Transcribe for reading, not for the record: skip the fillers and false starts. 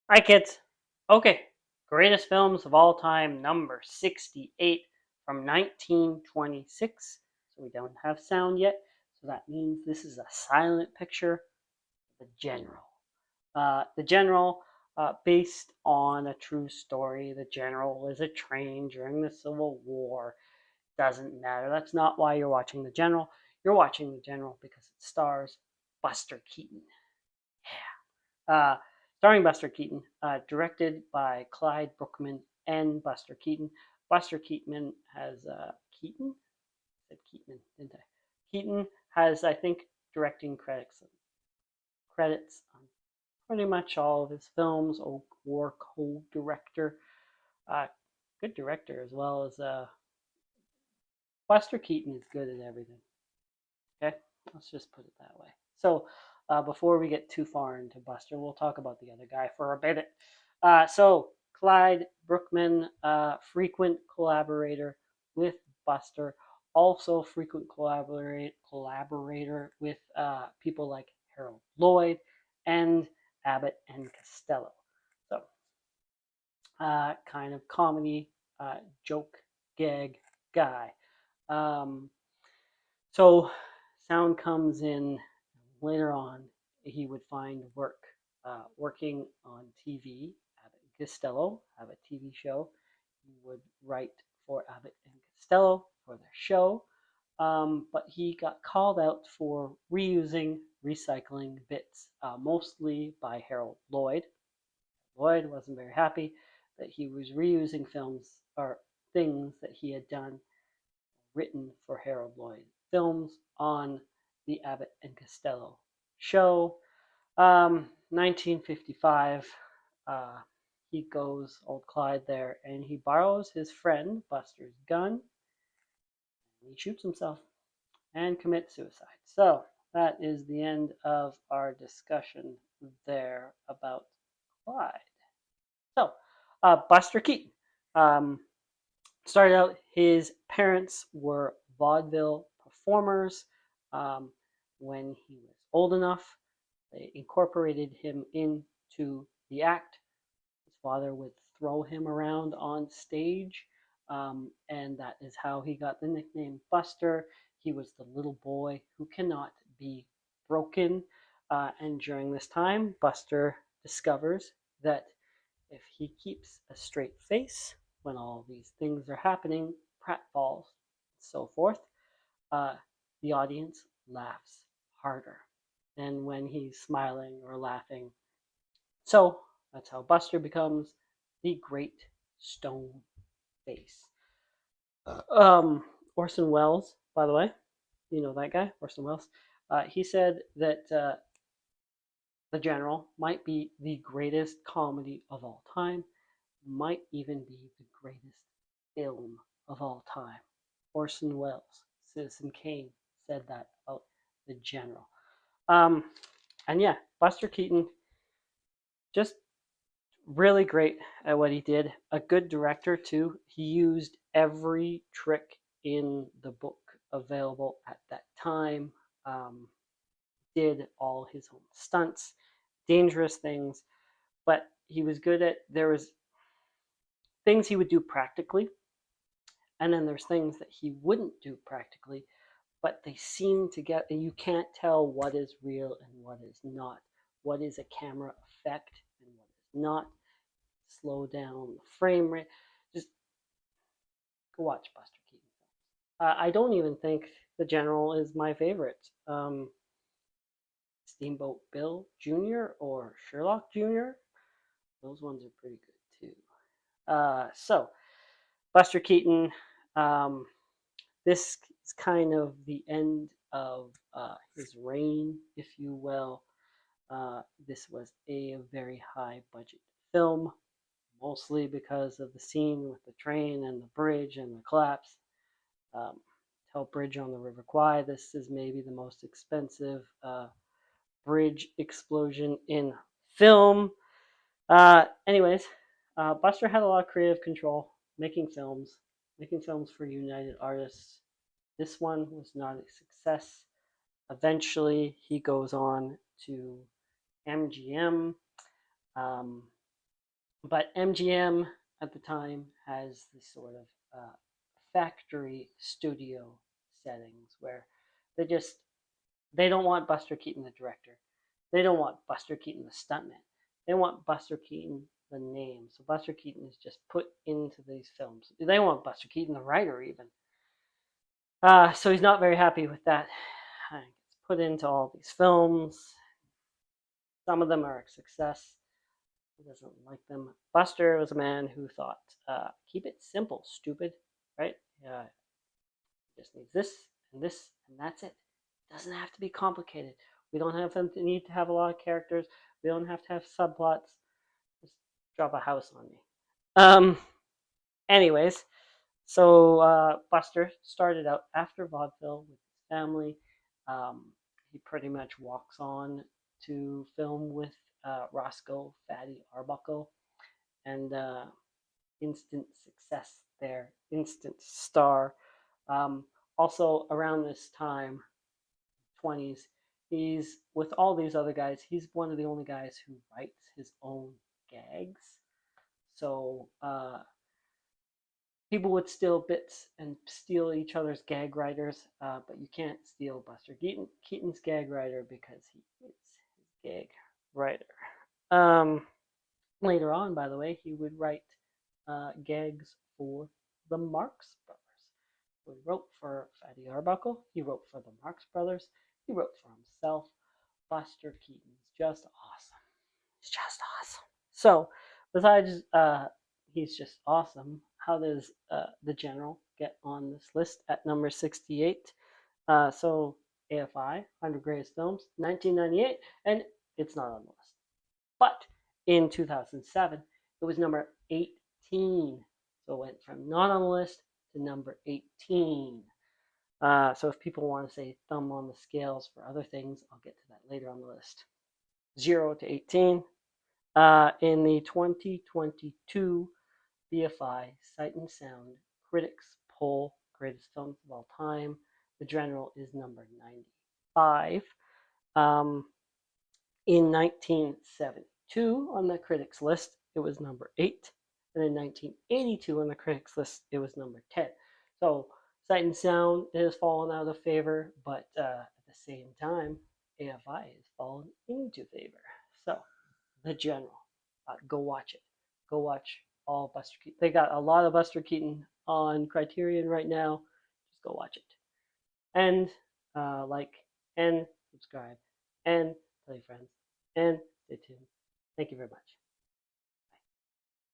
Hi, kids. Okay, greatest films of all time, number 68 from 1926. So we don't have sound yet, so that means this is a silent picture. The General. The General, based on a true story. The General was a train during the Civil War. Doesn't matter. That's not why you're watching The General. You're watching The General because it stars Buster Keaton. Uh, Starring Buster Keaton, directed by Clyde Brookman and Buster Keaton. Buster Keaton has Keaton. I said Keaton, didn't I? Keaton has, I think, directing credits on pretty much all of his films, or co-director. Uh, Good director as well as Buster Keaton is good at everything. Okay, let's just put it that way. So before we get too far into Buster, we'll talk about the other guy for a bit. So Clyde Brookman, frequent collaborator with Buster, also frequent collaborator with people like Harold Lloyd and Abbott and Costello. So kind of comedy, joke, gag guy. Um, so sound comes in later on. He would find work working on TV. Abbott and Costello have a TV show. He would write for Abbott and Costello for their show, but he got called out for reusing, recycling bits, mostly by Harold Lloyd. Lloyd wasn't very happy that he was reusing films or things that he had done written for Harold Lloyd films on the Abbott and Costello show. 1955, he goes, old Clyde there, and he borrows his friend Buster's gun. And he shoots himself and commits suicide. So that is the end of our discussion there about Clyde. So, Buster Keaton. Um, Started out, his parents were vaudeville performers. Um, when he was old enough, they incorporated him into the act. His father would throw him around on stage, and that is how he got the nickname Buster. He was the little boy who cannot be broken. And during this time, Buster discovers that if he keeps a straight face when all these things are happening, pratfalls, so forth, uh, the audience laughs harder than when he's smiling or laughing. So that's how Buster becomes the Great Stone Face. Orson Welles, by the way, you know that guy, Orson Welles. He said that The General might be the greatest comedy of all time, might even be the greatest film of all time. Orson Welles, Citizen Kane, said that about The General. Um, and yeah, Buster Keaton, just really great at what he did. A good director, too. He used every trick in the book available at that time, um, did all his own stunts, dangerous things, but he was good at, there was things he would do practically, and then there's things that he wouldn't do practically, but they seem to get, and you can't tell what is real and what is not, what is a camera effect and what is not. Slow down the frame rate. Just go watch Buster Keaton. I don't even think The General is my favorite. Steamboat Bill Jr. or Sherlock Jr. Those ones are pretty good too. So Buster Keaton. Um, this is kind of the end of his reign, if you will. This was a very high budget film, mostly because of the scene with the train and the bridge and the collapse. Tell Bridge on the River Kwai. This is maybe the most expensive bridge explosion in film. Anyways, Buster had a lot of creative control making films for United Artists. This one was not a success. Eventually, he goes on to MGM. Um, But MGM at the time has this sort of factory studio settings where they just they don't want Buster Keaton the director. They don't want Buster Keaton the stuntman. They want Buster Keaton the name. So Buster Keaton is just put into these films. They want Buster Keaton the writer even. So he's not very happy with that. It's put into all these films. Some of them are a success. He doesn't like them. Buster was a man who thought, keep it simple, stupid, right? Just needs this, and that's it. It doesn't have to be complicated. We don't have to need to have a lot of characters. We don't have to have subplots. Just drop a house on me. Anyways, so Buster started out after vaudeville with his family. He pretty much walks on to film with Roscoe Fatty Arbuckle, and instant success there, instant star. Um, Also, around this time, 20s, he's with all these other guys. He's one of the only guys who writes his own gags. So people would steal bits and steal each other's gag writers, but you can't steal Buster Keaton's gag writer because he is his gag writer. Um, Later on, by the way, he would write gags for the Marx Brothers. So he wrote for Fatty Arbuckle. He wrote for the Marx Brothers. He wrote for himself. Buster Keaton's just awesome. He's just awesome. So, besides he's just awesome, how does the General get on this list at number 68? So, AFI, 100 Greatest Films, 1998, and it's not on the list. But in 2007, it was number 18. So it went from not on the list to number 18. So if people want to say thumb on the scales for other things, I'll get to that later on the list. 0 to 18. In the 2022 BFI Sight and Sound Critics Poll Greatest Films of All Time, The General is number 95. In 1972, on the critics list, it was number 8. And in 1982, on the critics list, it was number 10. So Sight and Sound has fallen out of favor, but at the same time, AFI has fallen into favor. So, The General, go watch it. Go watch all Buster Keaton. They got a lot of Buster Keaton on Criterion right now. Just go watch it. And like and subscribe and tell your friends and stay tuned. Thank you very much.